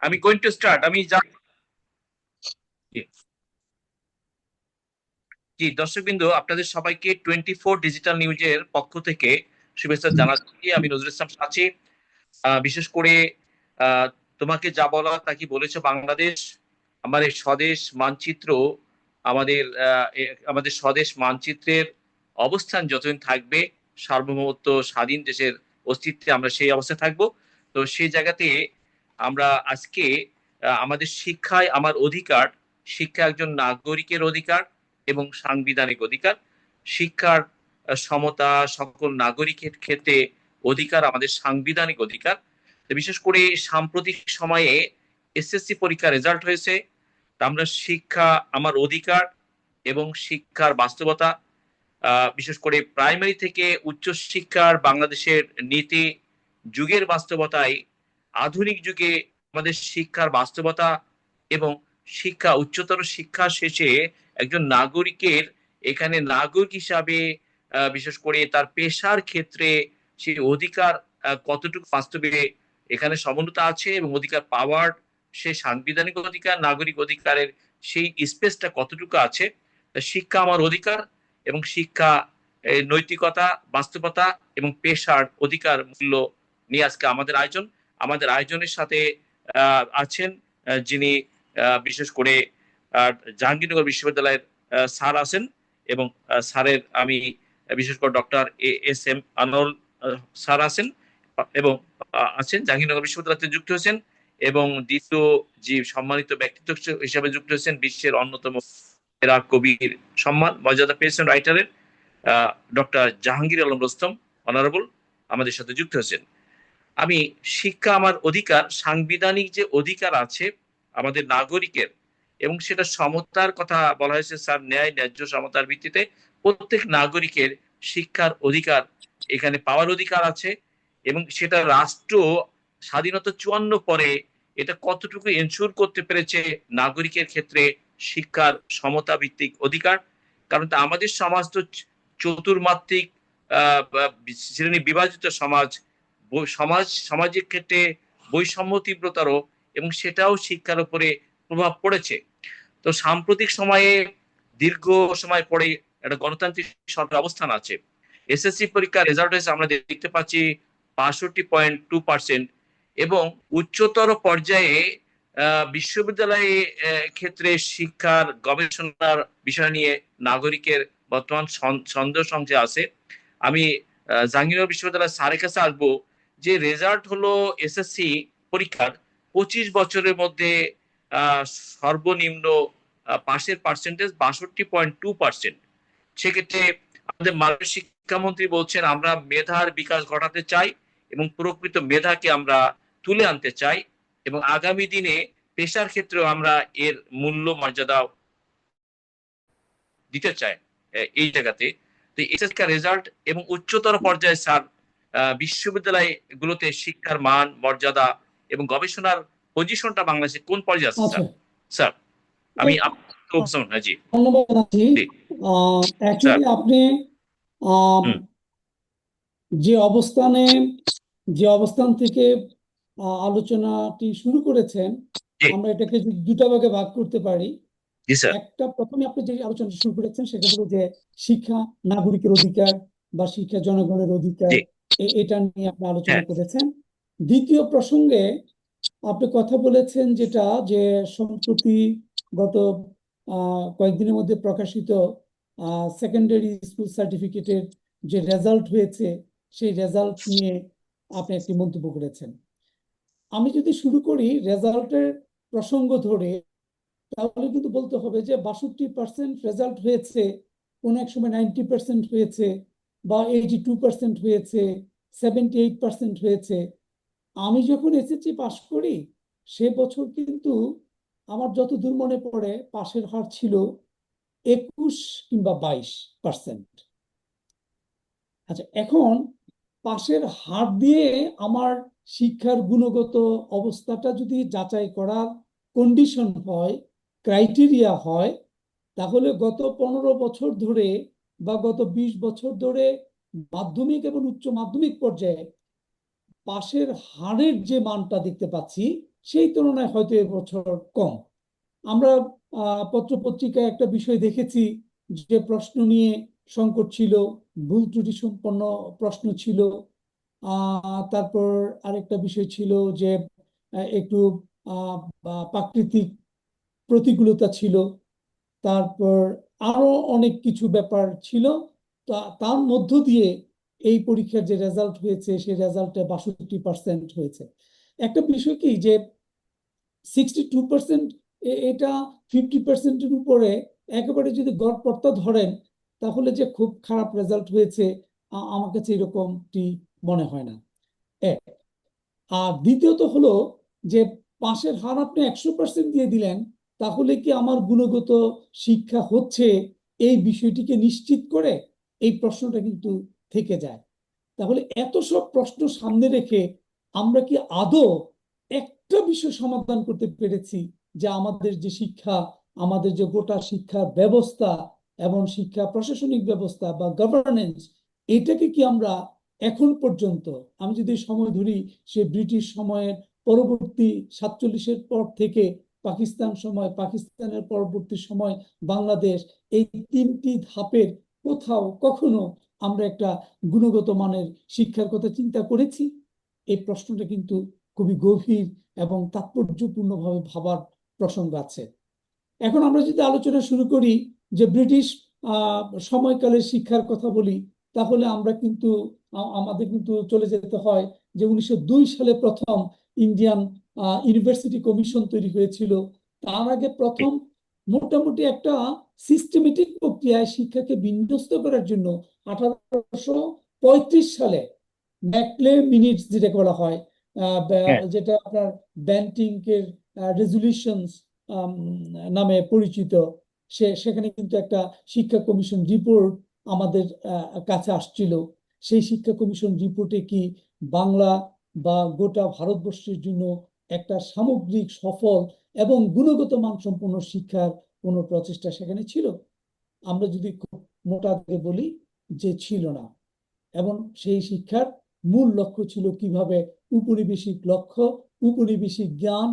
আমি going to start. জি দর্শকবৃন্দ, আপনাদের সবাইকে 24 ডিজিটাল নিউজের পক্ষ থেকে শুভেচ্ছা জানাচ্ছি। আমি নজরুল ইসলাম আছি। বিশেষ করে তোমাকে যা বলা তা কি বলেছে বাংলাদেশ। আমার এই স্বদেশ মানচিত্র, আমাদের আমাদের স্বদেশ মানচিত্রের অবস্থান যতদিন থাকবে, সার্বভৌমত্ব স্বাধীন দেশের অস্তিত্বে আমরা সেই অবস্থায় থাকবো। তো সেই জায়গাতে আমরা আজকে আমাদের শিক্ষায় আমার অধিকার, শিক্ষা একজন নাগরিকের অধিকার এবং সাংবিধানিক অধিকার। শিক্ষার সমতা সকল নাগরিকের ক্ষেত্রে অধিকার আমাদের সাংবিধানিক অধিকার। বিশেষ করে সাম্প্রতিক সময়ে এসএসসি পরীক্ষার রেজাল্ট হয়েছে। আমরা শিক্ষা আমার অধিকার এবং শিক্ষার বাস্তবতা, বিশেষ করে প্রাইমারি থেকে উচ্চ শিক্ষার বাংলাদেশের নীতি, যুগের বাস্তবতায় আধুনিক যুগে আমাদের শিক্ষার বাস্তবতা এবং শিক্ষা, উচ্চতর শিক্ষা শেষে একজন নাগরিকের এখানে নাগরিক হিসাবে বিশেষ করে তার পেশার ক্ষেত্রে সেই অধিকার কতটুকু বাস্তবে এখানে সমন্বতা আছে এবং অধিকার পাওয়ার সে সাংবিধানিক অধিকার, নাগরিক অধিকারের সেই স্পেসটা কতটুকু আছে। শিক্ষা আমার অধিকার এবং শিক্ষা নৈতিকতা, বাস্তবতা এবং পেশার অধিকার মূল্য নিয়ে আজকে আমাদের আয়োজনের সাথে আছেন যিনি বিশেষ করে জাহাঙ্গীরনগর বিশ্ববিদ্যালয়ের স্যার আছেন এবং স্যারের আমি বিশেষ করে doctor S M Anwar sir আছেন এবং আছেন জাহাঙ্গীরনগর বিশ্ববিদ্যালয়তে যুক্ত হয়েছেন এবং দ্বিতীয় যে সম্মানিত ব্যক্তিত্ব হিসেবে যুক্ত হয়েছেন বিশ্বের অন্যতম কবির সম্মান মর্যাদা পেয়েছেন রাইটারের ডক্টর জাহাঙ্গীর আলম রোস্তম অনারেবল আমাদের সাথে যুক্ত হয়েছেন। আমি শিক্ষা আমার অধিকার, সাংবিধানিক যে অধিকার আছে আমাদের নাগরিকের এবং সেটা সমতার কথা বলা হয়েছে স্যার, ন্যায় ন্যায্য সমতার ভিত্তিতে প্রত্যেক নাগরিকের শিক্ষার অধিকার এখানে পাওয়ার অধিকার আছে এবং সেটা রাষ্ট্র স্বাধীনতা 54 পরে এটা কতটুকু এনশিওর করতে পেরেছে নাগরিকের ক্ষেত্রে শিক্ষার সমতা ভিত্তিক অধিকার। কারণ আমাদের সমাজ তো চতুর্মাত্রিক শ্রেণী বিভাজিত সমাজের ক্ষেত্রে বৈষম্য তীব্রতর এবং সেটাও শিক্ষার উপরে প্রভাব পড়েছে। তো সাম্প্রতিক সময়ে দীর্ঘ সময় পরে একটা গণতান্ত্রিক সরকার অবস্থান আছে। এসএসসি পরীক্ষার রেজাল্ট হয়েছে আমরা দেখতে পাচ্ছি 62.2% এবং উচ্চতর পর্যায়ে বিশ্ববিদ্যালয়ে ক্ষেত্রে শিক্ষার গবেষণার বিষয় নিয়ে নাগরিকের বর্তমান সন্দেহ সংশয় আছে। আমি জাহাঙ্গীরনগর বিশ্ববিদ্যালয়ের স্যারের কাছে আসবো যে রেজাল্ট হলো এসএসসি পরীক্ষার 25 বছরের মধ্যে সর্বনিম্ন পাশের পার্সেন্টেজ 62.2%। সেক্ষেত্রে আমাদের মাননীয় শিক্ষামন্ত্রী বলছেন আমরা মেধার বিকাশ ঘটাতে চাই এবং প্রকৃত মেধাকে আমরা তুলে আনতে চাই এবং আগামী দিনে পেশার ক্ষেত্রেও আমরা এর মূল্য মর্যাদা দিতে চাই এই জায়গাতে। তো এসএসসি রেজাল্ট এবং উচ্চতর পর্যায়ে স্যার বিশ্ববিদ্যালয় গুলোতে শিক্ষার মান, মর্যাদা এবং গবেষণার পজিশনটা বাংলাদেশে কোন পর্যায়ে আছে স্যার? স্যার আমি জি ধন্যবাদ জানাচ্ছি। অ্যাকচুয়ালি আপনি যে অবস্থান থেকে আলোচনাটি শুরু করেছেন, আমরা এটাকে দুটা ভাগে ভাগ করতে পারি। একটা, প্রথমে আপনি যে আলোচনাটি শুরু করেছেন সেটা হলো যে শিক্ষা নাগরিকের অধিকার বা শিক্ষা জনগণের অধিকার, এটা নিয়ে আপনি আলোচনা করেছেন। দ্বিতীয় প্রসঙ্গে আপনি কথা বলেছেন যেটা যে সম্প্রতি গত কয়েকদিনের মধ্যে প্রকাশিত সেকেন্ডারি স্কুল সার্টিফিকেটের যে রেজাল্ট হয়েছে সেই রেজাল্ট নিয়ে আপনি একটি মন্তব্য করেছেন। আমি যদি শুরু করি রেজাল্টের প্রসঙ্গ ধরে, তাহলে কিন্তু বলতে হবে যে 62% রেজাল্ট হয়েছে, কোন এক সময় 90% হয়েছে বা 82% হয়েছে, 78% হয়েছে। আমি যখন এসএসসি পাস করি সে বছর কিন্তু আমার যতদূর মনে পড়ে পাশের হার ছিল 21 কিংবা 22%। আচ্ছা, এখন পাশের হার দিয়ে আমার শিক্ষার গুণগত অবস্থাটা যদি যাচাই করার কন্ডিশন হয়, ক্রাইটেরিয়া হয়, তাহলে গত 15 বছর ধরে বা গত 20 বছর ধরে মাধ্যমিক এবং উচ্চ মাধ্যমিক পর্যায়ে পাশের হারের যে মানটা দেখতে পাচ্ছি সেই তুলনায় হয়তো এবছর কম। আমরা পত্রপত্রিকায় একটা বিষয় দেখেছি যে প্রশ্ন নিয়ে সংকট ছিল, ভুল ত্রুটি সম্পন্ন প্রশ্ন ছিল। তারপর আরেকটা বিষয় ছিল যে একটু প্রাকৃতিক প্রতিকূলতা ছিল। তারপর আরো অনেক কিছু ব্যাপার ছিল। তার মধ্য দিয়ে এই পরীক্ষার যে রেজাল্ট হয়েছে সেই রেজাল্টে 62% হয়েছে। একটা বিষয় কি যে 62%, এটা 50%-এর উপরে একেবারে যদি গড়পড়তা ধরেন তাহলে যে খুব খারাপ রেজাল্ট হয়েছে আমার কাছে এরকমটি মনে হয় না। এক। আর দ্বিতীয়ত হলো যে পাশের হার আপনি 100% দিয়ে দিলেন, তাহলে কি আমার গুণগত শিক্ষা হচ্ছে এই বিষয়টিকে নিশ্চিত করে? এই প্রশ্নটা কিন্তু থেকে যায়। তাহলে এত সব প্রশ্ন সামনে রেখে আমরা কি আদৌ একটা বিষয় সমাধান করতে পেরেছি যে আমাদের যে শিক্ষা, আমাদের যে গোটা শিক্ষা ব্যবস্থা এবং শিক্ষা প্রশাসনিক ব্যবস্থা বা গভর্নেন্স, এটাকে কি আমরা এখন পর্যন্ত, আমি যদি সময় ধরি সে ব্রিটিশ সময়ের পরবর্তী 47-এর পর থেকে পাকিস্তান সময়, পাকিস্তানের পরবর্তী সময় বাংলাদেশ, এই তিনটি ধাপের কোথাও কখনো আমরা একটা গুণগত মানের শিক্ষার কথা চিন্তা করেছি? এই প্রশ্নটা কিন্তু খুবই গভীর এবং তাৎপর্যপূর্ণভাবে ভাবার প্রসঙ্গ আছে। এখন আমরা যদি আলোচনা শুরু করি যে ব্রিটিশ সময়কালের শিক্ষার কথা বলি, তাহলে আমরা কিন্তু আমাদের কিন্তু চলে যেতে হয় যে 1902 সালে প্রথম ইন্ডিয়ান ইউনিভার্সিটি কমিশন তৈরি হয়েছিল। তার আগে প্রথম মোটামুটি একটা সিস্টেমেটিক প্রক্রিয়ায় শিক্ষাকে বিন্যস্ত করার জন্য 1835 সালে ম্যাকলে মিনিটস যেটাকে বলা হয়, যেটা আপনার ব্যান্টিংকের রেজুলিউশনস নামে পরিচিত, সেখানে কিন্তু একটা শিক্ষা কমিশন রিপোর্ট আমাদের কাছে আসছিল। সেই শিক্ষা কমিশন রিপোর্টে কি বাংলা বা গোটা ভারতবর্ষের জন্য একটা সামগ্রিক সফল এবং গুণগত মানসম্পন্ন শিক্ষার কোনো প্রচেষ্টা সেখানে ছিল? আমরা যদি খুব মোটা দিয়ে বলি যে ছিল না। এবং সেই শিক্ষার মূল লক্ষ্য ছিল কিভাবে উপনিবেশিক লক্ষ্য, উপনিবেশিক জ্ঞান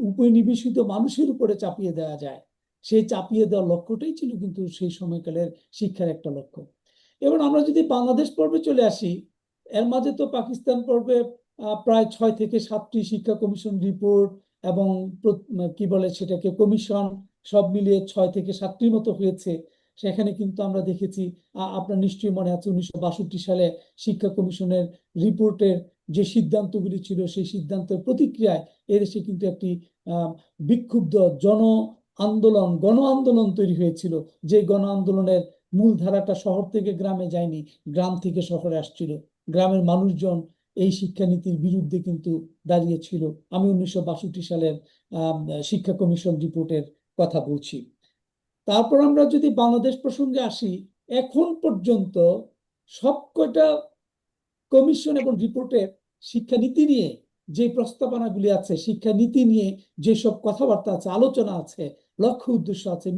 উপনিবেশিত মানুষের উপরে চাপিয়ে দেওয়া যায়। সেই চাপিয়ে দেওয়ার লক্ষ্যটাই ছিল কিন্তু সেই সময়কালের শিক্ষার একটা লক্ষ্য। এবার আমরা যদি বাংলাদেশ পর্বে চলে আসি, এর মাঝে তো পাকিস্তান পর্বে প্রায় 6 থেকে 7টি শিক্ষা কমিশন রিপোর্ট এবং কি বলে সেটাকে কমিশন, সব মিলিয়ে 6 থেকে 7টির মতো হয়েছে। সেখানে কিন্তু আমরা দেখেছি, আপনার নিশ্চয়ই মনে আছে 1962 সালে শিক্ষা কমিশনের রিপোর্টের যে সিদ্ধান্তগুলি ছিল সেই সিদ্ধান্তের প্রতিক্রিয়ায় এদেশে কিন্তু একটি বিক্ষুব্ধ গণ আন্দোলন তৈরি হয়েছিল। যে গণ আন্দোলনের মূল ধারাটা শহর থেকে গ্রামে যায়নি, গ্রাম থেকে শহরে আসছিল। গ্রামের মানুষজন এই শিক্ষানীতির বিরুদ্ধে কিন্তু দাঁড়িয়েছিল। আমি 1962 সালের শিক্ষা কমিশন রিপোর্টের কথা বলছি। তারপর আমরা যদি বাংলাদেশ প্রসঙ্গে আসি, এখন পর্যন্ত সবকটা কমিশন এবং রিপোর্টের শিক্ষানীতি নিয়ে যে প্রস্তাবনাগুলি আছে, শিক্ষানীতি নিয়ে যেসব কথাবার্তা আছে, আলোচনা আছে, লক্ষ্য উদ্দেশ্য আছে,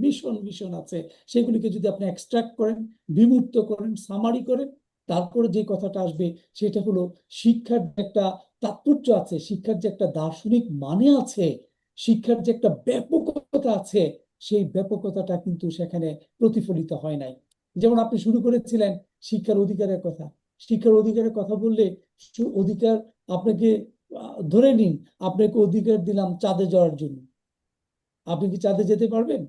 মিশন আছে, সেগুলিকে যদি আপনি এক্সট্রাক্ট করেন, বিমূর্ত করেন, সামারি করেন, তারপরে যে কথাটা আসবে সেটা হলো শিক্ষার যে একটা তাৎপর্য আছে, শিক্ষার যে একটা দার্শনিক মানে আছে, শিক্ষার যে একটা ব্যাপকতা আছে, সেই ব্যাপকতাটা কিন্তু সেখানে প্রতিফলিত হয় নাই। যেমন আপনি শুরু করেছিলেন শিক্ষার অধিকারের কথা। শিক্ষার অধিকারের কথা বললে অধিকার আপনাকে, ধরে নিন আপনাকে অধিকার দিলাম চাঁদে যাওয়ার জন্য, আপনি কি চাঁদে যেতে পারবেন?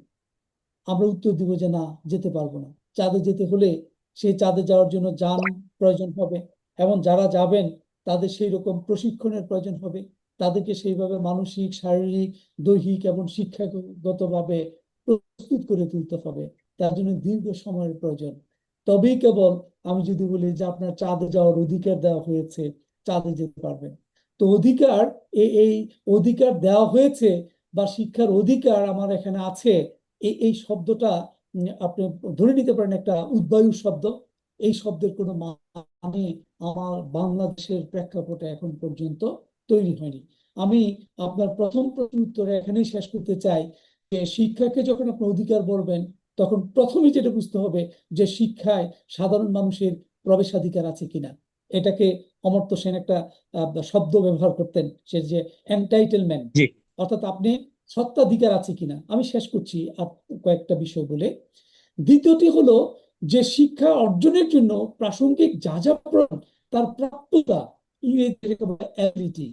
আমরা উত্তর দিব যে না, যেতে পারবো না। চাঁদে যেতে হলে সেই চাঁদে যাওয়ার জন্য যান প্রয়োজন হবে, এবং যারা যাবেন তাদের সেই রকম প্রশিক্ষণের প্রয়োজন হবে, তাদেরকে সেইভাবে মানসিক, শারীরিক, দৈহিক এবং শিক্ষাগতভাবে প্রস্তুত করে তুলতে হবে। তার জন্য দীর্ঘ সময়ের প্রয়োজন। তবেই কেবল আমি যদি বলি যে আপনার চাঁদে যাওয়ার অধিকার দেওয়া হয়েছে, চাঁদে যেতে পারবেন। তো অধিকার, এই অধিকার দেওয়া হয়েছে বা শিক্ষার অধিকার আমার এখানে আছে, এই শব্দটা আপনি ধরে নিতে পারেন একটা উদ্বায়ু শব্দ। এই শব্দের কোনো মানে আমার বাংলাদেশের প্রেক্ষাপটে এখন পর্যন্ত তৈরি হয়নি। আমি আপনার প্রথম প্রশ্ন উত্তরে এখানেই শেষ করতে চাই যে শিক্ষাকে যখন আপনি অধিকার বলবেন, তখন প্রথমেই যেটা বুঝতে হবে যে শিক্ষায় সাধারণ মানুষের প্রবেশাধিকার আছে কিনা। এটাকে অমর্ত্য সেন একটা শব্দ ব্যবহার করতেন, সে যে এন্টাইটেলমেন্ট, জি অর্থাৎ আপনি সত্ত্বাধিকার আছে কিনা। আমি শেষ করছি কয়েকটা বিষয় বলে। দ্বিতীয়টি হলো যে শিক্ষা অর্জনের জন্য প্রাসঙ্গিক যা যা প্রয়োজন তার প্রাপ্যতা, ইংরেজিতে অ্যাবিলিটি,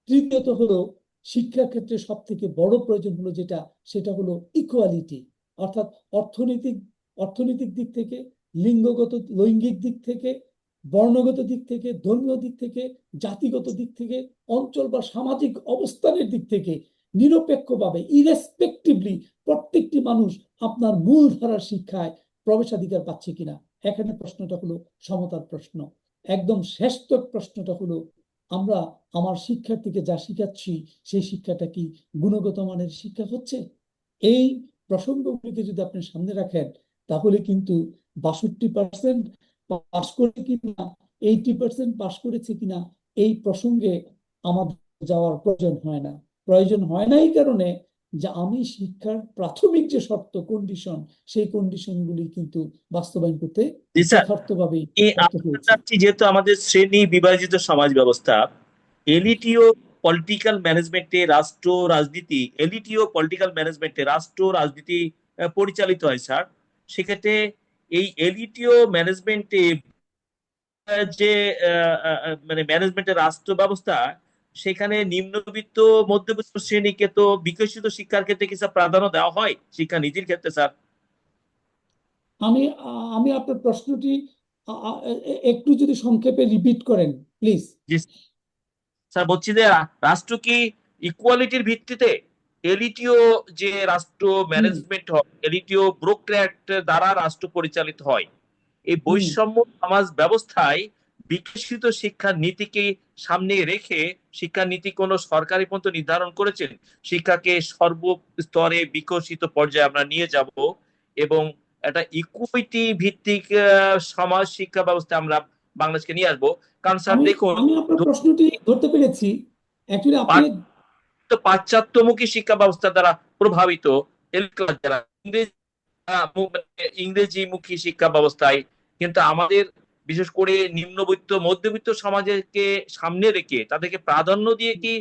তৃতীয়ত হলো শিক্ষার ক্ষেত্রে সব থেকে বড় প্রয়োজন হলো যেটা, সেটা হলো ইকুয়ালিটি, অর্থাৎ অর্থনৈতিক দিক থেকে, লৈঙ্গিক দিক থেকে, বর্ণগত দিক থেকে, ধর্মীয় দিক থেকে, জাতিগত দিক থেকে, অঞ্চল বা সামাজিক অবস্থানের দিক থেকে নিরপেক্ষভাবে ইরেসপেক্টিভলি প্রত্যেকটি মানুষ আপনার মূলধারার শিক্ষায় প্রবেশাধিকার পাচ্ছে কিনা। এখানে প্রশ্নটা হলো সমতার প্রশ্ন। একদম শ্রেষ্ঠ প্রশ্নটা হলো আমরা আমার শিক্ষার্থীকে যা শিখাচ্ছি সেই শিক্ষাটা কি গুণগত মানের শিক্ষা হচ্ছে। এই প্রসঙ্গগুলিকে যদি আপনি সামনে রাখেন তাহলে কিন্তু 62% পাস করে কিনা, 80% পাস করেছে কিনা এই প্রসঙ্গে আমাদের যাওয়ার প্রয়োজন হয় না। প্রয়োজন হয় না এই কারণে যে আমি শিক্ষার প্রাথমিক যে শর্ত, কন্ডিশন, সেই কন্ডিশনগুলি কিন্তু বাস্তবায়ন করতে জি স্যার, যথার্থভাবে ব্যর্থ আমরা হয়েছি। চাচ্ছি যেহেতু আমাদের শ্রেণী বিভাজিত সমাজ ব্যবস্থা, এলিটিও পলিটিক্যাল ম্যানেজমেন্টে রাষ্ট্র রাজনীতি, এলিটিও পলিটিক্যাল ম্যানেজমেন্টে রাষ্ট্র রাজনীতি পরিচালিত হয় স্যার। সেক্ষেত্রে এই এলিটিও ম্যানেজমেন্টে যে মানে ম্যানেজমেন্টের রাষ্ট্র ব্যবস্থা, সেখানে নিম্নবিত্ত মধ্যবিত্ত শ্রেণীকে তো বিকশিত শিক্ষার ক্ষেত্রে কিছু প্রাধান্য দেওয়া হয় শিক্ষা নীতির ক্ষেত্রে স্যার। আমি আমি আপনার প্রশ্নটি একটু যদি সংক্ষেপে রিপিট করেন প্লিজ। জি স্যার, বলছি যে রাষ্ট্র কি ইকুয়ালিটির ভিত্তিতে এলিটিও যে রাষ্ট্র হুম ম্যানেজমেন্ট হয়, এলিটিও ব্যুরোক্র্যাট দ্বারা রাষ্ট্র পরিচালিত হয়, এই হুম বৈষম্য সমাজ ব্যবস্থায় বিকশিত শিক্ষা নীতিকে সামনে রেখে শিক্ষা নীতি কোন সরকারি পন্থা নির্ধারণ করেছেন শিক্ষাকে সর্বস্তরে বিকশিত পর্যায়ে আমরা নিয়ে যাব এবং একটা ইকুইটি ভিত্তিক সমাজ শিক্ষা ব্যবস্থা আমরা বাংলাদেশকে নিয়ে আসবো। কারণ স্যার আমি দেখুন, আমি আপনার প্রশ্নটি ধরতে পেরেছি। অ্যাকচুয়ালি আপনি পাশ্চাত্যমুখী শিক্ষা ব্যবস্থা দ্বারা প্রভাবিত এলিট ক্লাস যারা ইংরেজিমুখী শিক্ষা ব্যবস্থায়, কিন্তু আমাদের বিশেষ করে নিম্নবিত্ত মধ্যবিত্ত সমাজকে সামনে রেখে তাদেরকে প্রাধান্য দিয়ে কি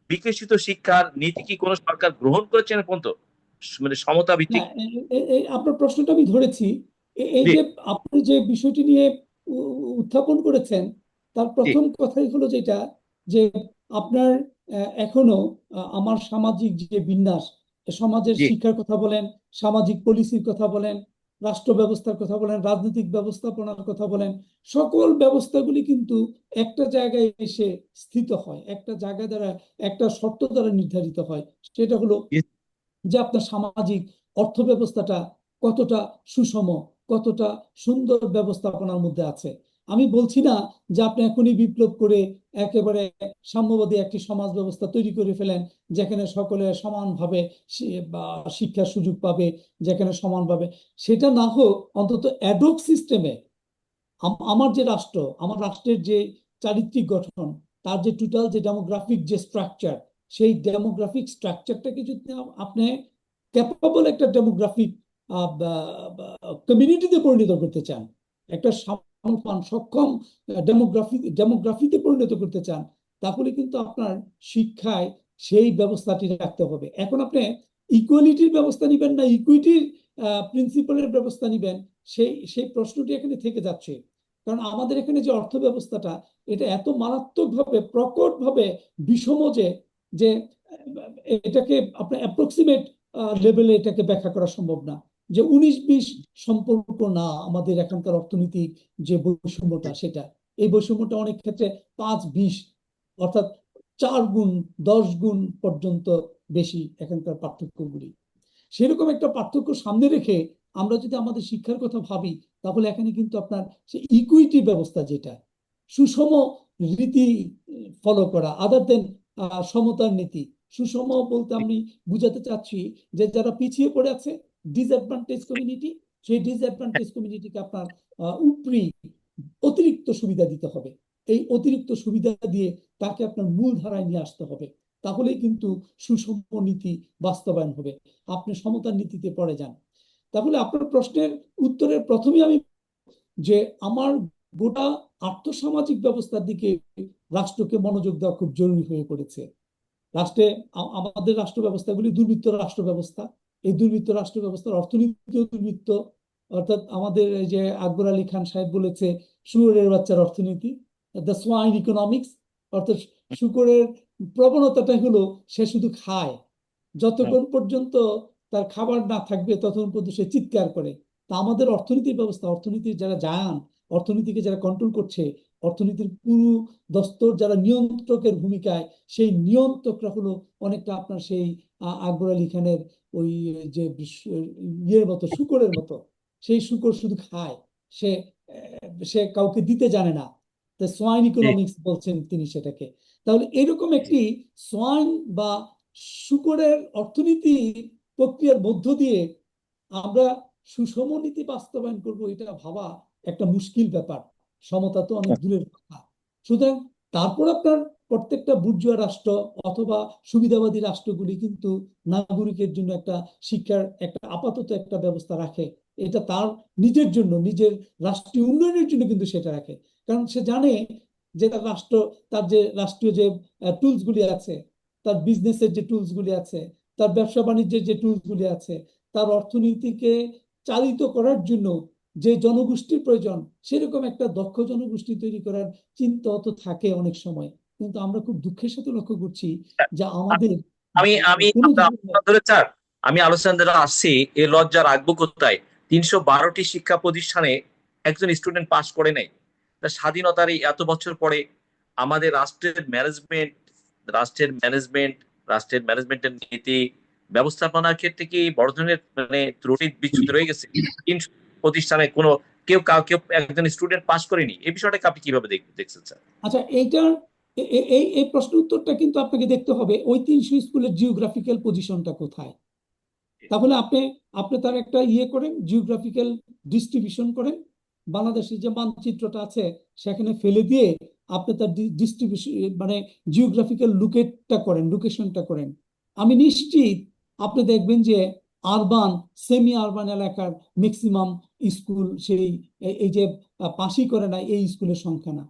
বিকশিত শিক্ষার নীতি কি কোন সরকার গ্রহণ করেছেন এখন তো, মানে সমতা ভিত্তিক? হ্যাঁ, আপনার প্রশ্নটা আমি ধরেছি। এই জি যে আপনি যে বিষয়টি নিয়ে উত্থাপন করেছেন, তার জি প্রথম কথাই হলো যেটা, যে আপনার এখনো আমার সামাজিক যে বিন্যাস, সমাজের জি শিক্ষার কথা বলেন, সামাজিক পলিসির কথা বলেন, রাষ্ট্র ব্যবস্থার কথা বলেন, রাজনৈতিক ব্যবস্থাপনার কথা বলেন, সকল ব্যবস্থাগুলি কিন্তু একটা জায়গায় এসে স্থিত হয়, একটা জায়গা দ্বারা, একটা শর্ত দ্বারা নির্ধারিত হয়। সেটা হলো জি যে আপনার সামাজিক অর্থ ব্যবস্থাটা কতটা সুষম, কতটা সুন্দর ব্যবস্থাপনার মধ্যে আছে। আমি বলছি না যে আপনি এখনই বিপ্লব করে একেবারে সাম্যবাদী একটি সমাজ ব্যবস্থা তৈরি করে ফেলেন যেখানে সকলে সমানভাবে শিক্ষার সুযোগ পাবে, যেখানে সমানভাবে, সেটা না হোক অন্তত অ্যাডক সিস্টেমে আমার যে রাষ্ট্র, আমার রাষ্ট্রের যে চারিত্রিক গঠন, তার যে টোটাল যে ডেমোগ্রাফিক যে স্ট্রাকচার, সেই ডেমোগ্রাফিক স্ট্রাকচারটাকে যদি আপনি ক্যাপাবল একটা ডেমোগ্রাফিক কমিউনিটিতে পরিণত করতে চান, একটা সমর্পণ সক্ষম ডেমোগ্রাফিতে পরিণত করতে চান, তাহলে কিন্তু আপনার শিক্ষায় সেই ব্যবস্থাটি রাখতে হবে। এখন আপনি ইকুয়ালিটির ব্যবস্থা নিবেন না ইকুইটির প্রিন্সিপালের ব্যবস্থা নিবেন, সেই সেই প্রশ্নটি এখানে থেকে যাচ্ছে। কারণ আমাদের এখানে যে অর্থ ব্যবস্থাটা, এটা এত মারাত্মকভাবে প্রকটভাবে বিষম যে যে এটাকে আপনার অ্যাপ্রক্সিমেট লেভেলে এটাকে ব্যাখ্যা করা সম্ভব না। যে 19-20 সম্পর্ক না আমাদের এখানকার অর্থনৈতিক যে বৈষম্যটা, সেটা, এই বৈষম্যটা অনেক ক্ষেত্রে 5-20, অর্থাৎ 4 গুণ 10 গুণ পর্যন্ত বেশি এখানকার পার্থক্যগুলি। সেরকম একটা পার্থক্য সামনে রেখে আমরা যদি আমাদের শিক্ষার কথা ভাবি, তাহলে এখানে কিন্তু আপনার সেই ইকুইটি ব্যবস্থা, যেটা সুষম রীতি ফলো করা, আদার দেন সমতার নীতি। সুষম বলতে আমি বুঝাতে চাচ্ছি যে যারা পিছিয়ে পড়ে আছে, ডিসঅ্যাডভান্টেজ কমিউনিটি, সেই ডিসঅ্যাডভান্টেজ কমিউনিটিকে আপনার উপরি অতিরিক্ত সুবিধা দিতে হবে। এই অতিরিক্ত সুবিধা দিয়ে তাকে আপনার মূল ধারায় নিয়ে আসতে হবে, তাহলেই কিন্তু সুষম নীতি বাস্তবায়ন হবে। আপনি সমতার নীতিতে পড়ে যান। তাহলে আপনার প্রশ্নের উত্তরের প্রথমে আমি যে আমার গোটা আর্থসামাজিক ব্যবস্থার দিকে রাষ্ট্রকে মনোযোগ দেওয়া খুব জরুরি হয়ে পড়েছে। রাষ্ট্রে আমাদের রাষ্ট্র ব্যবস্থাগুলি দুর্বৃত্ত রাষ্ট্র ব্যবস্থা। এই দুর্বৃত্ত রাষ্ট্র ব্যবস্থার অর্থনীতিও দুর্বৃত্ত, অর্থাৎ আমাদের এই যে আকবর আলী খান সাহেব বলেছে শুয়োরের বাচ্চার অর্থনীতি, দ্য সোয়াইন ইকোনমিক্স, অর্থাৎ শুকরের প্রবণতাটা হলো সে শুধু খায়, যতক্ষণ পর্যন্ত তার খাবার না থাকবে ততক্ষণ পর্যন্ত সে চিৎকার করে। তা আমাদের অর্থনীতির ব্যবস্থা, অর্থনীতির যারা জায়ান, অর্থনীতিকে যারা কন্ট্রোল করছে, অর্থনীতির পুরো দস্তর যারা নিয়ন্ত্রকের ভূমিকায়, সেই নিয়ন্ত্রকরা হলো অনেকটা আপনার সেই আকবর আলী খানের ওই যে ইয়ের মতো, শুকরের মতো। সেই শুকর শুধু খায়, সে সে কাউকে দিতে জানে না। সোয়াইন ইকোনমিক্স বলছেন তিনি সেটাকে। তাহলে এরকম একটি সোয়াইন বা শুকরের অর্থনীতি প্রক্রিয়ার মধ্য দিয়ে আমরা সুষম নীতি বাস্তবায়ন করব, এটা ভাবা একটা মুশকিল ব্যাপার। সমতা তো অনেক দূরের কথা। সুতরাং তারপর আপনার প্রত্যেকটা বুর্জুয়া রাষ্ট্র অথবা সুবিধাবাদী রাষ্ট্রগুলি কিন্তু নাগরিকের জন্য একটা শিক্ষার একটা আপাতত একটা ব্যবস্থা রাখে। এটা তার নিজের জন্য, নিজের রাষ্ট্রীয় উন্নয়নের জন্য কিন্তু সেটা রাখে। কারণ সে জানে যে তার রাষ্ট্র, তার যে রাষ্ট্রীয় যে টুলস গুলি আছে, তার বিজনেসের যে টুলস গুলি আছে, তার ব্যবসা বাণিজ্যের যে টুলস গুলি আছে, তার অর্থনীতিকে চালিত করার জন্য যে জনগোষ্ঠীর প্রয়োজন, সেরকম একটা দক্ষ জনগোষ্ঠী তৈরি করার চিন্তা তো থাকে অনেক সময়। কিন্তু আমরা খুব দুঃখের সাথে লক্ষ্য করছি যে আমাদের আমি আমি কোনো আপনার ধরে স্যার, আমি আলোচনা দ্বারা আসছি, এ লজ্জা রাখবো কোথায়? 312টি শিক্ষা প্রতিষ্ঠানে একজন স্টুডেন্ট পাস করে নাই। স্বাধীনতার এই এত বছর পরে আমাদের রাষ্ট্রের ম্যানেজমেন্টের নীতি ব্যবস্থাপনার ক্ষেত্রে কি বড় ধরনের মানে ত্রুটি বিচ্যুতি রয়ে গেছে? 300 প্রতিষ্ঠানে কোনো কেউ একজন স্টুডেন্ট পাস করেনি, এই বিষয়টাকে আপনি কিভাবে দেখছেন স্যার? আচ্ছা, এইটার এই এই প্রশ্ন উত্তরটা কিন্তু আপনাকে দেখতে হবে ওই 300 স্কুলের জিওগ্রাফিক্যাল পজিশনটা কোথায়। তাহলে আপনি আপনি তার একটা ইয়ে করেন, জিওগ্রাফিক্যাল ডিস্ট্রিবিউশন করেন, বাংলাদেশের যে মানচিত্রটা আছে সেখানে ফেলে দিয়ে আপনি তার ডিস্ট্রিবিউশন মানে জিওগ্রাফিক্যাল লোকেশনটা করেন। আমি নিশ্চিত আপনি দেখবেন যে আরবান, সেমি আরবান এলাকার ম্যাক্সিমাম স্কুল সেই এই যে পাশই করে না এই স্কুলের সংখ্যা না।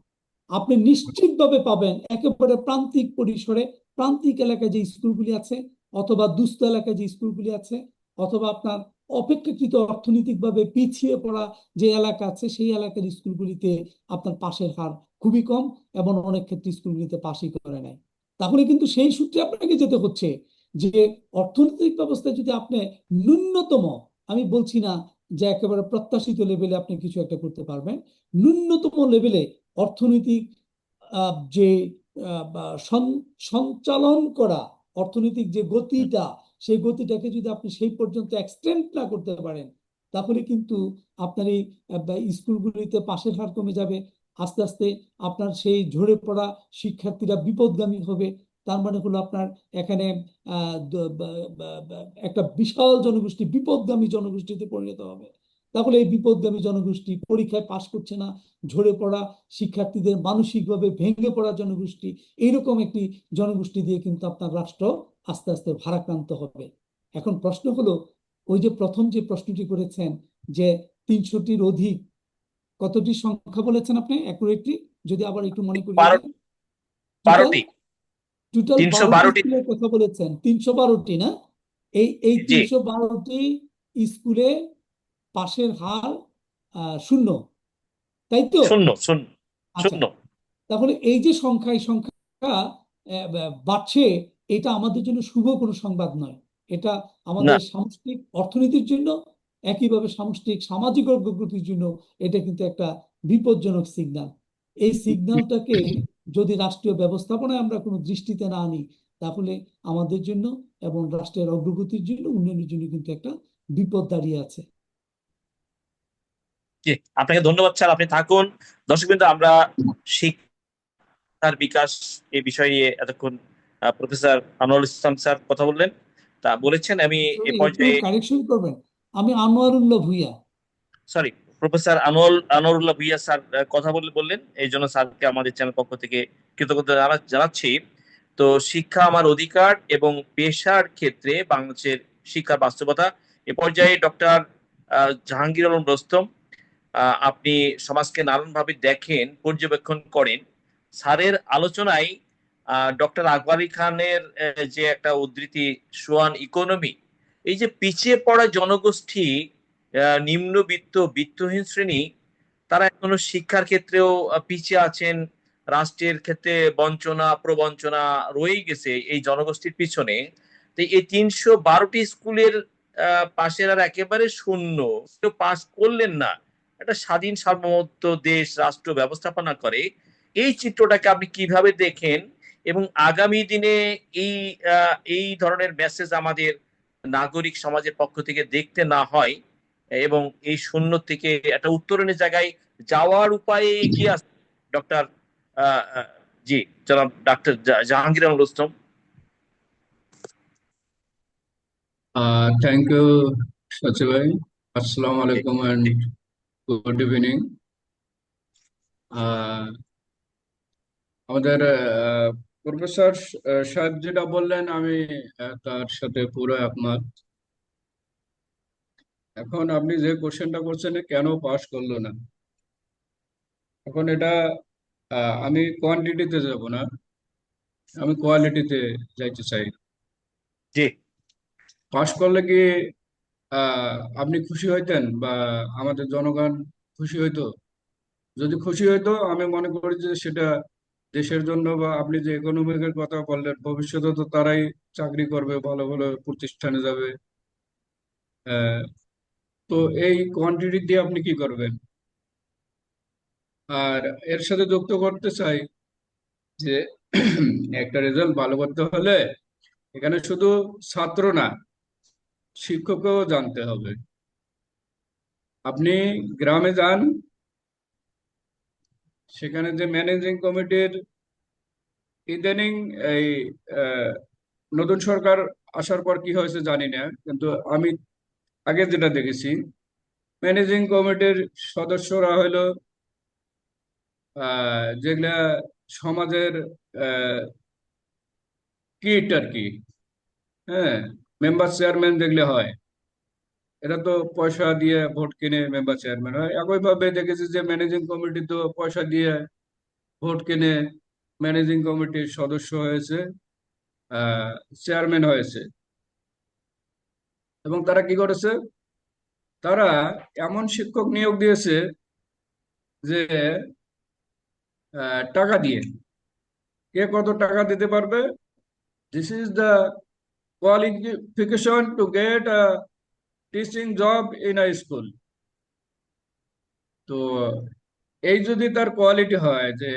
আপনি নিশ্চিতভাবে পাবেন একেবারে প্রান্তিক পরিসরে, প্রান্তিক এলাকায় যে স্কুলগুলি আছে, অথবা দুস্থ এলাকায় যে স্কুলগুলি আছে, অথবা আপনার অপেক্ষাকৃত অর্থনৈতিকভাবে পিছিয়ে পড়া যে এলাকা আছে, সেই এলাকার স্কুলগুলিতে আপনার পাশের হার খুবই কম, এবং অনেক ক্ষেত্রে স্কুলগুলিতে পাশই করে নেয়। তাহলে কিন্তু সেই সূত্রে আপনাকে যেতে হচ্ছে যে অর্থনৈতিক ব্যবস্থায় যদি আপনি ন্যূনতম, আমি বলছি না যে একেবারে প্রত্যাশিত লেভেলে আপনি কিছু একটা করতে পারবেন, ন্যূনতম লেভেলে অর্থনৈতিক যে সঞ্চালন করা, অর্থনৈতিক যে গতিটা, সেই গতিটাকে যদি আপনি সেই পর্যন্ত এক্সটেন্ড না করতে পারেন, তাহলে কিন্তু আপনার এই স্কুলগুলিতে পাশের হার কমে যাবে। আস্তে আস্তে আপনার সেই ঝরে পড়া শিক্ষার্থীরা বিপদগামী হবে। তার মানে হলো আপনার এখানে একটা বিশাল জনগোষ্ঠী বিপদগামী জনগোষ্ঠীতে পরিণত হবে। তাহলে এই বিপদগামী জনগোষ্ঠী পরীক্ষায় পাশ করছে না, ঝরে পড়া শিক্ষার্থীদের মানসিকভাবে ভেঙে পড়া জনগোষ্ঠী, এইরকম একটি জনগোষ্ঠী দিয়ে কিন্তু আপনার রাষ্ট্র আস্তে আস্তে ভারাক্রান্ত হবে। এখন প্রশ্ন হলো, ওই যে প্রথম যে প্রশ্নটি করেছেন যে 300টির অধিক, কতটি সংখ্যা বলেছেন আপনি অ্যাকুরেটলি যদি আবার একটু মনে করিয়ে দেন? টোটাল 12টি। টোটাল 12টি 312টি। স্কুলের কথা বলেছেন, 312টি না? এই জি। 312টি স্কুলে পাশের হার শূন্য, তাই তো? শূন্য শূন্য আচ্ছা, শূন্য। তাহলে এই যে সংখ্যা, এই সংখ্যা বাড়ছে, এটা আমাদের জন্য শুভ কোনো সংবাদ নয়। এটা না। আমাদের সামষ্টিক অর্থনীতির জন্য, একইভাবে সামষ্টিক সামাজিক অগ্রগতির জন্য এটা কিন্তু একটা বিপজ্জনক সিগন্যাল। এই সিগন্যালটাকে যদি রাষ্ট্রীয় ব্যবস্থাপনায় আমরা কোনো দৃষ্টিতে না আনি, তাহলে আমাদের জন্য এবং রাষ্ট্রের অগ্রগতির জন্য, উন্নয়নের জন্য কিন্তু একটা বিপদ দাঁড়িয়ে আছে। জি, আপনাকে ধন্যবাদ স্যার, আপনি থাকুন। দর্শকবৃন্দ, আমরা শিক্ষার বিকাশ এই বিষয় নিয়ে এতক্ষণ প্রফেসর আনোয়ারুল ইসলাম স্যার কথা বললেন, তা বলেছেন। আমি এ একটু পর্যায়ে কারেকশন করবেন, আমি Anwarullah Bhuiyan. Sorry, professor Anwarullah Bhuiyan sir কথা বললেন, এই জন্য স্যারকে আমাদের চ্যানেল পক্ষ থেকে কৃতজ্ঞতা জানাচ্ছি। তো শিক্ষা আমার অধিকার এবং পেশার ক্ষেত্রে বাংলাদেশের শিক্ষার বাস্তবতা, এ পর্যায়ে ডক্টর জাহাঙ্গীর আলম রোস্তম, আপনি সমাজকে নানানভাবে দেখেন, পর্যবেক্ষণ করেন। স্যারের আলোচনায় ডক্টর আকবর আলী খানের যে একটা উদ্ধৃতি, সোয়ান ইকোনমি, এই যে পিছিয়ে পড়া জনগোষ্ঠী, নিম্নবিত্ত বিত্তহীন শ্রেণী, তারা এখনো শিক্ষার ক্ষেত্রেও পিছিয়ে আছেন। রাষ্ট্রের ক্ষেত্রে বঞ্চনা প্রবঞ্চনা রয়েই গেছে এই জনগোষ্ঠীর পিছনে। তো এই 312টি স্কুলের পাশের আর একেবারে শূন্য, কেউ পাশ করলেন না। একটা স্বাধীন সার্বভৌমত্ব দেশ রাষ্ট্র ব্যবস্থাপনা করে, এই চিত্রটাকে আপনি কিভাবে দেখেন? এবং আগামী দিনে এই এই ধরনের মেসেজ আমাদের নাগরিক সমাজের পক্ষ থেকে দেখতে না হয়, এবং এই শূন্য থেকে একটা উত্তরণের জায়গায় যাওয়ার উপায়ে কি আছে ডক্টর? জি, জনাব doctor Jahangir Alam Rustam. Thank you, Sachibhai. Assalamu G, alaikum and good evening. আমাদের প্রফেসর সাহেব যেটা বললেন, আমি তার সাথে পুরো একমত। এখন আপনি যে কোশ্চেনটা করছেন, কেন পাস করলো না, এখন এটা আমি কোয়ান্টিটিতে যাব না, আমি কোয়ালিটিতে যাইতে চাই। জি। পাস করলে কি আপনি খুশি হইতেন বা আমাদের জনগণ খুশি হইতো? যদি খুশি হইতো, আমি মনে করি যে সেটা দেশের জন্য, বা আপনি যে ইকোনমিকের কথা বললেন, ভবিষ্যতে তো তারাই চাকরি করবে, ভালো ভালো প্রতিষ্ঠানে যাবে। আহ, তো এই কোয়ান্টিটি দিয়ে আপনি কি করবেন? আর এর সাথে যুক্ত করতে চাই যে একটা রেজাল্ট ভালো করতে হলে এখানে শুধু ছাত্র না, শিক্ষকও জানতে হবে। আপনি গ্রামে যান, সেখানে যে ম্যানেজিং কমিটির ইদানিং এই আহ, নতুন সরকার আসার পর কি হয়েছে জানি না, কিন্তু আমি আগে যেটা দেখেছি, ম্যানেজিং কমিটির সদস্যরা হলো যেগুলা সমাজের কিট আর কি, হ্যাঁ, মেম্বার চেয়ারম্যান যেগুলো হয়, এরা তো পয়সা দিয়ে ভোট কিনে মেম্বার চেয়ারম্যান হয়। একইভাবে দেখেছি যে ম্যানেজিং কমিটি তো পয়সা দিয়ে ভোট কিনে ম্যানেজিং কমিটির সদস্য হয়েছে, চেয়ারম্যান হয়েছে। এবং তারা কি করেছে, তারা এমন শিক্ষক নিয়োগ দিয়েছে যে টাকা দিয়ে, কে কত টাকা দিতে পারবে, this is the qualification to get a teaching job in a school. তো এই যদি তার কোয়ালিটি হয় যে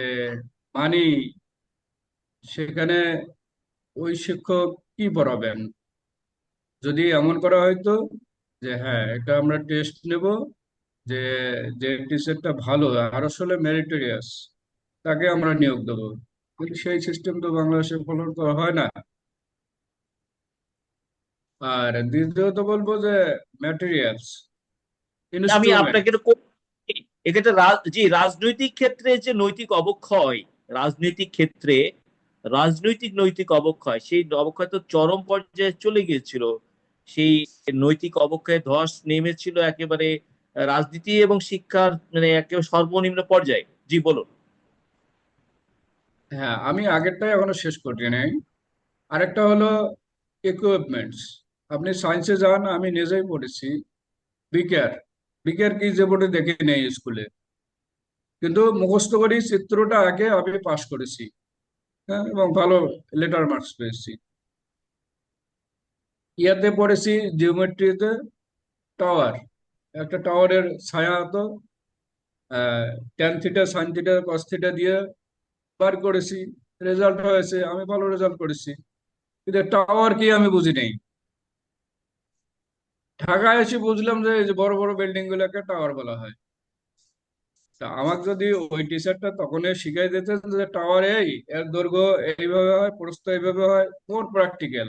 মানি, সেখানে ওই শিক্ষক কি পড়াবেন? যদি এমন করা হয়তো যে হ্যাঁ, এটা আমরা টেস্ট নেব, যে যে টিচারটা ভালো আর আসলে মেরিটোরিয়াস, তাকে আমরা নিয়োগ দেবো, কিন্তু সেই সিস্টেম তো বাংলাদেশে ফলো করা হয় না। আর দ্বিতীয়ত বলবো যে ম্যাটেরিয়ালস, আমি ইনস্ট্রুমেন্ট। আপনাকে এক্ষেত্রে জি, রাজনৈতিক ক্ষেত্রে যে নৈতিক অবক্ষয়, রাজনৈতিক ক্ষেত্রে রাজনৈতিক নৈতিক অবক্ষয়, সেই অবক্ষয় তো চরম পর্যায়ে চলে গিয়েছিল। সেই নৈতিক অবক্ষয়ে ধস নেমেছিল একেবারে রাজনীতি এবং শিক্ষার মানে একেবারে সর্বনিম্ন পর্যায়ে। জি, বলুন। হ্যাঁ, আমি আগেরটাই এখনো শেষ করি নাই। আরেকটা হলো ইকুইপমেন্টস। আপনি সায়েন্সে যান, আমি নিজেই পড়েছি বিকেয়ার। বিকেয়ার কি যে বোর্ডে দেখি নেই স্কুলে, কিন্তু মুখস্থ করি চিত্রটা আগে আমি পাস করেছি, হ্যাঁ, এবং ভালো লেটার মার্কস পেয়েছি। ইয়াতে পড়েছি জিওমেট্রিতে টাওয়ার, একটা টাওয়ারের ছায়া হতো, tan theta sine theta cos theta দিয়ে বার করেছি, রেজাল্ট হয়েছে, আমি ভালো রেজাল্ট করেছি। কিন্তু টাওয়ার কি আমি বুঝি নাই। ঢাকায় এসে বুঝলাম যে এই যে বড় বড় বিল্ডিং গুলোকে টাওয়ার বলা হয়। তা আমাকে যদি ওই টিচারটা তখন শিখাই দিতেন যে টাওয়ার এই, এর দৈর্ঘ্য এইভাবে হয়, প্রস্থ এইভাবে হয়, মোর প্র্যাকটিক্যাল,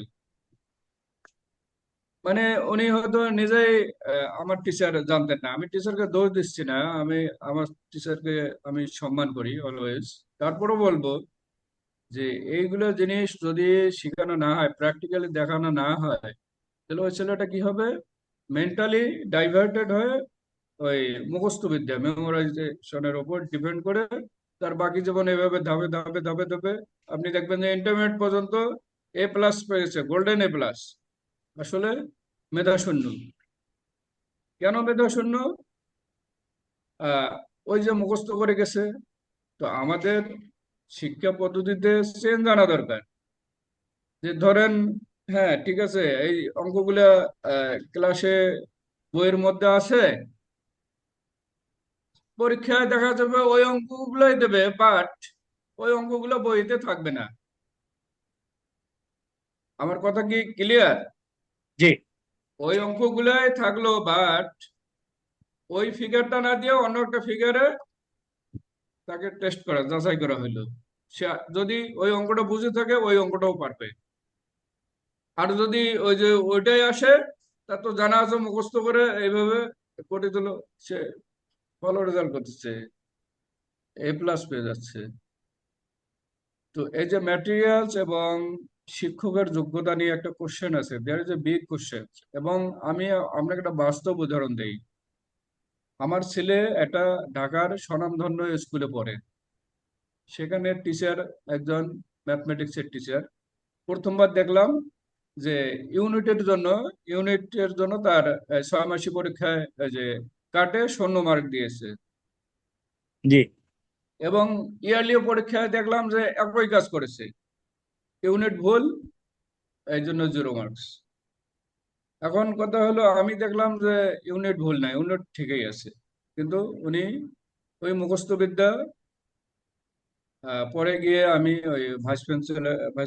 মানে উনি হয়তো নিজেই আমার টিচার জানতেন না। আমি টিচারকে দোষ দিচ্ছি না, আমি আমার টিচারকে আমি সম্মান করি অলওয়েজ। তারপরও বলবো যে এইগুলো জিনিস যদি শেখানো না হয়, প্র্যাকটিক্যালি দেখানো না হয়, তাহলে ওই ছেলেটা কি হবে, মেন্টালি ডাইভার্টেড হয়ে ওই মুখস্থ বিদ্যা মেমোরাইজেশনের উপর ডিপেন্ড করে তার বাকি জীবন এভাবে ধাপে ধাপে ধাপে ধাপে আপনি দেখবেন যে ইন্টারমিডিয়েট পর্যন্ত A+ পেয়েছে, গোল্ডেন A+। আসলে মেধাশূন্য। কেন মেধাশূন্য? ওই যে মুখস্থ করে গেছে। তো আমাদের শিক্ষা পদ্ধতিতে চেঞ্জ আনা দরকার। যে ধরেন, হ্যাঁ ঠিক আছে, এই অঙ্কগুলা ক্লাসে বইয়ের মধ্যে আছে, পরীক্ষায় দেখা যাবে ওই অঙ্কগুলোই দেবে, বাট ওই অঙ্কগুলো বইতে থাকবে না। আমার কথা কি ক্লিয়ার? জি ওই অঙ্কগুলাই থাকলো, বাট ওই ফিগারটা না দিয়ে অন্য একটা ফিগারে তাকে টেস্ট করা, যাচাই করা হলো। সে যদি ওই অঙ্কটা বুঝে থাকে ওই অঙ্কটাও পারবে। আর যদি ওই যে ওইটাই আসে, তার তো জানা আছে, মুখস্থ করে এইভাবে করে দিল, সে ভালো রেজাল্ট করতেছে, A+ পেয়ে যাচ্ছে। তো এই যে ম্যাটেরিয়ালস এবং শিক্ষকের যোগ্যতা নিয়ে একটা কোশ্চেন আছে, there is a big question. এবং আমি আপনাকে একটা বাস্তব উদাহরণ দেই। আমার ছেলে একটা ঢাকার স্বনামধন্য স্কুলে পড়ে। সেখানে টিচার একজন ম্যাথমেটিক্সের টিচার। প্রথমবার দেখলাম যে ইউনিটের জন্য তার 6 মাসি পরীক্ষায় এই যে কাটে 0 মার্ক দিয়েছে। জি এবং ইয়ারলি পরীক্ষায় দেখলাম যে একই কাজ করেছে, ইউনিট ভুল, এই জন্য 0 মার্কস। এখন কথা হলো, আমি দেখলাম যে ইউনিট ভুল নাই, ইউনিট ঠিকই আছে, কিন্তু উনি ওই মুখস্থ বিদ্যা। পরে গিয়ে আমি ওই ভাইস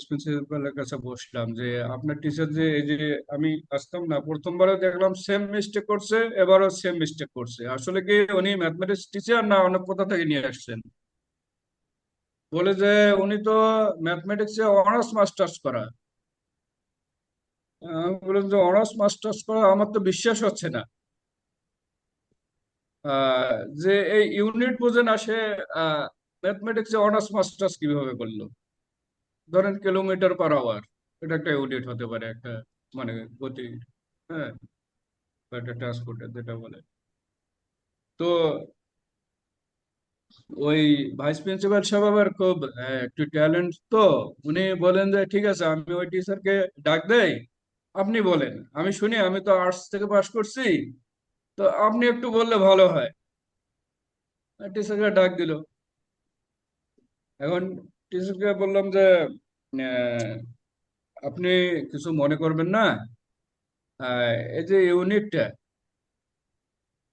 প্রিন্সিপালের কাছে বসলাম যে আপনার টিচার যে এই যে আমি আসতাম না, প্রথমবারও দেখলাম সেম মিস্টেক করছে, এবারও সেম মিস্টেক করছে। আসলে কি উনি ম্যাথমেটিক্স টিচার না অনেক কোথা থেকে নিয়ে আসছেন? বলে যে উনি তো ম্যাথমেটিক্সে অনার্স মাস্টার্স করা। আমি বললাম যে অনার্স মাস্টার্স করা আমার তো বিশ্বাস হচ্ছে না। আহ, যে এই ইউনিট বোঝে না সে ম্যাথমেটিক্সে অনার্স মাস্টার্স কিভাবে করলো? ধরেন কিলোমিটার/আওয়ার, এটা একটা ইউনিট হতে পারে, একটা মানে গতি, হ্যাঁ, বা একটা ট্রান্সপোর্টের যেটা বলে। তো ওই ভাইস প্রিন্সিপাল সাহেব আবার খুব একটু ট্যালেন্ট, তো উনি বলেন যে ঠিক আছে, আমি ওই টিচারকে ডাক দেই, আপনি বলেন, আমি শুনি, আমি তো আর্টস থেকে পাশ করছি, তো আপনি একটু বললে ভালো হয়। টিচারকে ডাক দিল। এখন টিচারকে বললাম যে আহ, আপনি কিছু মনে করবেন না, এই যে ইউনিটটা,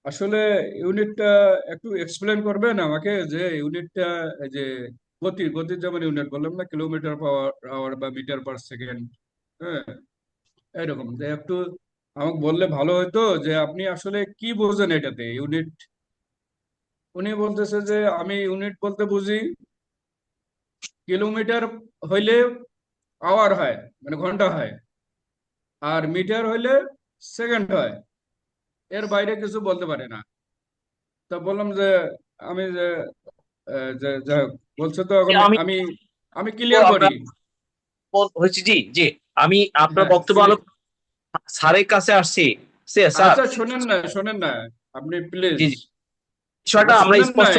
আসলে ইউনিটটা একটু এক্সপ্লেন করবেন আমাকে, যে ইউনিটটা এই যে গতির যেমন ইউনিট বললাম না, কিলোমিটার/আওয়ার বা মিটার/সেকেন্ড, হ্যাঁ, এরকম যে একটু আমাকে বললে ভালো হতো, যে আপনি আসলে কি বোঝেন এটাতে ইউনিট। উনি বলতেছে যে আমি ইউনিট বলতে বুঝি কিলোমিটার হইলে আওয়ার হয়, মানে ঘন্টা হয়, আর মিটার হইলে সেকেন্ড হয়, এর বাইরে কিছু বলতে পারে না। তা বললাম যে আমি যে যাই হোক, বলছে তো এখন আমি আমি আমি তো ক্লিয়ার করি। আপনার হয়েছে। জি জি, আমি আপনার হ্যাঁ, বক্তব্য উনি, আলো স্যারের কাছে আসছি। স্যার, আচ্ছা শোনেন না, শোনেন না, আপনি প্লিজ, জি জি, বিষয়টা আমরা শুনেন না, স্পষ্ট।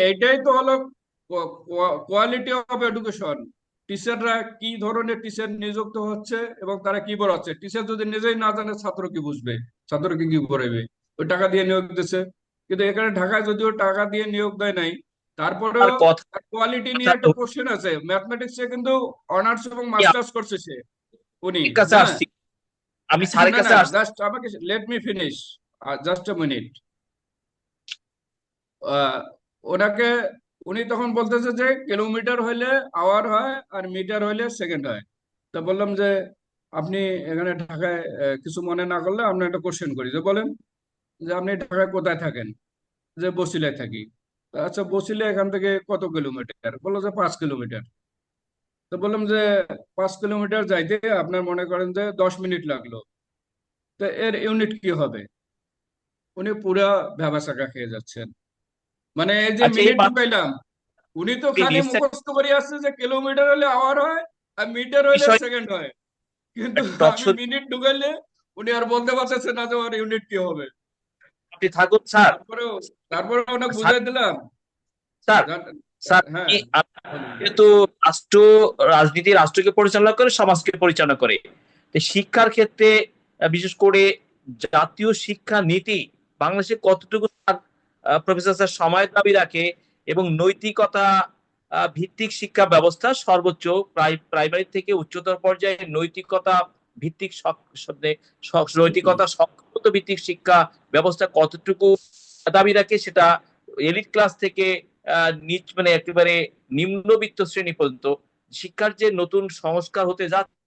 এইটাই তো হলো কোয়ালিটি অফ এডুকেশন। টিচাররা কি ধরনের টিচার নিযুক্ত হচ্ছে এবং তারা কি পড়াচ্ছে। টিচার যদি নিজেই না জানে, ছাত্র কি বুঝবে? ছাত্রকে কি পড়াবে? ওই টাকা দিয়ে নিয়োগ দিচ্ছে। কিন্তু এখানে ঢাকায় যদিও টাকা দিয়ে নিয়োগ দেয় নাই, আর তারপরেও কথা কোয়ালিটি নিয়ে একটা কোশ্চেন আছে। ম্যাথমেটিক্সে কিন্তু অনার্স এবং মাস্টার্স করছে সে, উনি, স্যারের কাছে হ্যাঁ। আসছি, আমি স্যারের না না, কাছে আসছি। জাস্ট আমাকে let me finish, just a minute. Ah, ওনাকে, উনি তখন বলতেছে যে কিলোমিটার হইলে আওয়ার হয় আর মিটার হইলে সেকেন্ড হয়। তা বললাম যে আপনি এখানে ঢাকায় কিছু মনে না করলে আপনি একটা কোশ্চেন করি, যে বলেন যে আপনি ঢাকায় কোথায় থাকেন? যে বসিলায় থাকি। তা আচ্ছা, বসিলা এখান থেকে কত কিলোমিটার? বললো যে 5 কিলোমিটার। তো বললাম যে 5 কিলোমিটার যাইতে আপনার মনে করেন যে 10 মিনিট লাগলো, তো এর ইউনিট কি হবে? উনি পুরা ভ্যাবাচাকা খেয়ে যাচ্ছেন। মানে এই যে আচ্ছা, এই মিনিট ঢুকাইলাম, উনি তো খালি রিসেন্ট মুখস্থ করে আসছে যে কিলোমিটার হলে আওয়ার হয় আর মিটার হলে বিষয় সেকেন্ড হয়, কিন্তু টক আমি শো। মিনিট ঢুকাইলে উনি আর বলতে পারতেছে না যে ওর ইউনিট কি হবে। আপনি থাকুন স্যার। তারপরেও অনেক স্যার বুঝাই দিলাম। স্যার স্যার হ্যাঁ, বলুন। যেহেতু রাষ্ট্র রাজনীতি রাষ্ট্রকে পরিচালনা করে, সমাজকে পরিচালনা করে, তো শিক্ষার ক্ষেত্রে বিশেষ করে জাতীয় শিক্ষা নীতি বাংলাদেশে কতটুকু প্রফেসর স্যার সময় দাবি রাখে, এবং নৈতিকতা ভিত্তিক শিক্ষা ব্যবস্থা সর্বোচ্চ প্রাইমারি থেকে উচ্চতর পর্যায়ে নৈতিকতা ভিত্তিক নৈতিকতা সক্ষমতা ভিত্তিক শিক্ষা ব্যবস্থা কতটুকু দাবি রাখে, সেটা এলিট ক্লাস থেকে নিচ মানে একেবারে নিম্নবিত্ত শ্রেণী পর্যন্ত শিক্ষার যে নতুন সংস্কার হতে যাচ্ছে